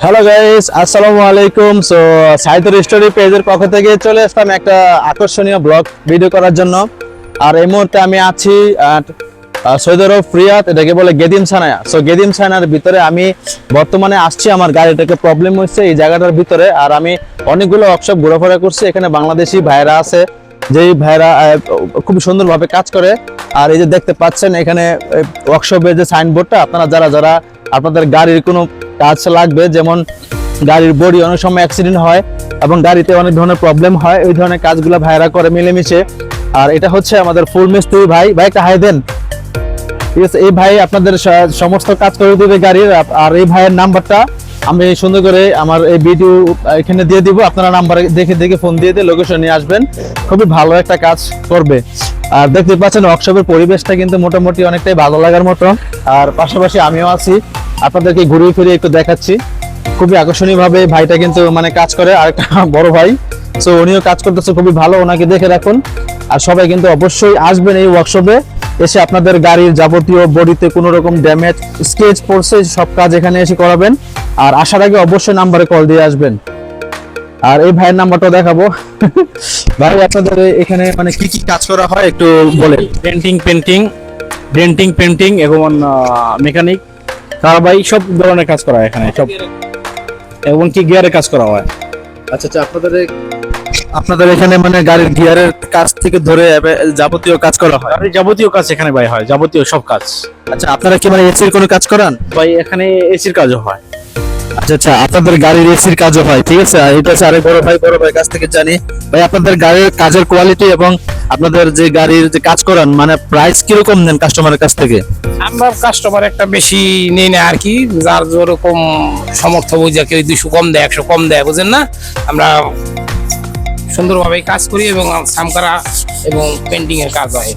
Hello guys, আসসালামু আলাইকুম। So Saidur story পেজের পক্ষ থেকে চলে আসলাম একটা আকর্ষণীয় ব্লগ ভিডিও করার জন্য। আর এই মুহূর্তে আমি আছি সৌদি আরব রিয়াদ, এটাকে বলে গেদিম ছানায়া। সো গেদিম ছানার ভিতরে আমি বর্তমানে আসছি, আমার গাড়িটাকে প্রবলেম হচ্ছে এই জায়গাটার ভিতরে। আর আমি অনেকগুলো ওয়ার্কশপ ঘোরাফেরা করছি, এখানে বাংলাদেশি ভাইরা আছে, যেই ভাইরা খুব সুন্দরভাবে কাজ করে। আর এই যে দেখতে পাচ্ছেন এখানে ওয়ার্কশপের যে সাইনবোর্ডটা, আপনারা যারা যারা আপনাদের গাড়ির কোনো কাজ লাগবে, যেমন গাড়ির বডি অনেক সময় অ্যাক্সিডেন্ট হয় এবং গাড়িতে অনেক ধরনের প্রবলেম হয়, ওই ধরনের কাজগুলো ভাইরা করে মিলেমিশে। আর এটা হচ্ছে আমাদের ফুল মিস্ত্রি ভাই। ভাই একটা হাই দেন। ঠিক আছে, এই ভাই আপনাদের সমস্ত কাজ করে দিবে গাড়ির। আর এই ভাইয়ের নাম্বারটা আমি সুন্দর করে আমার এই ভিডিও এখানে দিয়ে দিব, আপনারা নাম্বার দেখে দেখে ফোন দিয়ে দিয়ে লোকেশন নিয়ে আসবেন, খুবই ভালো একটা কাজ করবে। আর দেখতে পাচ্ছেন ওয়ার্কশপের পরিবেশটা কিন্তু মোটামুটি অনেকটাই ভালো লাগার মতো। আর পাশাপাশি আমিও আছি, আপনাদেরকে ঘুরিয়ে ফিরিয়ে একটু দেখাচ্ছি। খুবই আকর্ষণীয় ভাবে ভাইটা কিন্তু মানে কাজ করে, আর একটা বড় ভাই, সো উনিও কাজ করতেছে খুবই ভালো, ওনাকে দেখে রাখুন। আর সবাই কিন্তু অবশ্যই আসবেন এই ওয়ার্কশপে, এসে আপনাদের গাড়ির যাবতীয় বডিতে কোনো রকম ড্যামেজ স্কেচ পড়ছে সব কাজ এখানে এসে করাবেন। আর আসার আগে অবশ্যই নাম্বারে কল দিয়ে আসবেন। আর এই ভাইয়ের নাম্বারটা দেখাবো। ভাই আপনাদের এখানে মানে কি কি কাজ করা হয় একটু বলেন। পেন্টিং এবং মেকানিক কারবাই সব ধরনের কাজ করা হয় এখানে, সব এবং কি গিয়ারের কাজ করা হয়। আচ্ছা আচ্ছা, আপনাদের এখানে মানে গাড়ির গিয়ারের কাজ থেকে ধরে যাবতীয় কাজ করা হয়। আর যাবতীয় কাজ এখানে ভাই হয়, যাবতীয় সব কাজ। আচ্ছা, আপনারা কি মানে এসির কোনো কাজ করান? ভাই এখানে এসির কাজও হয়। আচ্ছা আচ্ছা, আপনাদের গাড়ির এসির কাজও হয়। ঠিক আছে, আর এটা হচ্ছে আরেক বড় ভাই কাছ থেকে জানি। ভাই আপনাদের গাড়ির কাজের কোয়ালিটি এবং আপনাদের যে গাড়ির যে কাজ করান মানে প্রাইস কিরকম নেন কাস্টমারের কাছ থেকে? আমরা কাস্টমার একটা বেশি নেই না আর কি, যার যেরকম সমর্থ বুঝা, কেউ 200 কম দেয়, 100 কম দেয়, বুঝেন না। আমরা সুন্দরভাবে কাজ করি এবং সামকারা এবং পেন্টিং এর কাজ হয়।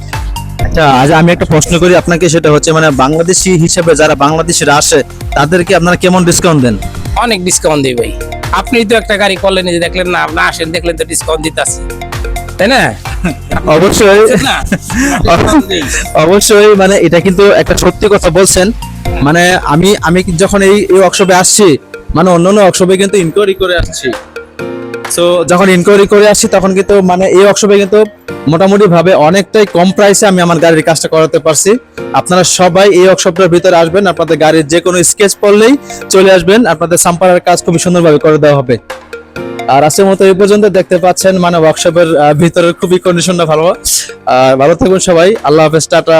আচ্ছা, আজ আমি একটা প্রশ্ন করি আপনাকে, সেটা হচ্ছে মানে বাংলাদেশি হিসেবে যারা বাংলাদেশিরা আসে তাদেরকে আপনারা কেমন ডিসকাউন্ট দেন? অনেক ডিসকাউন্ট দিই ভাই। আপনি তো একটা গাড়ি করলেন, যে দেখলেন না, আপনি আসেন দেখলেন তো ডিসকাউন্ট দিতেছি, তাই না? অবশ্যই না অবশ্যই, মানে এটা কিন্তু একটা সত্যি কথা বলছেন। মানে আমি যখন এই ওয়ার্কশপে আসছি, মানে অন্যান্য ওয়ার্কশপে কিন্তু ইনকোয়ারি করে আসছি। সো যখন ইনকোয়ারি করে আসছি তখন কিন্তু মানে এই ওয়ার্কশপে কিন্তু মোটামুটি ভাবে অনেকটাই কম প্রাইসে আমি আমার গাড়ির কাজটা করাতে পারছি। আপনারা সবাই এই ওয়ার্কশপটার ভিতরে আসবেন, আপনাদের গাড়ির যে কোনো স্কেচ পড়লেই চলে আসবেন, আপনাদের সাম্পারের কাজ খুবই সুন্দরভাবে করে দেওয়া হবে। আর আজকের মতো এই পর্যন্ত। দেখতে পাচ্ছেন মানে ওয়ার্কশপের ভিতরের খুবই কন্ডিশনটা ভালো। ভালো থাকুন সবাই, আল্লাহ হাফেজ, টাটা।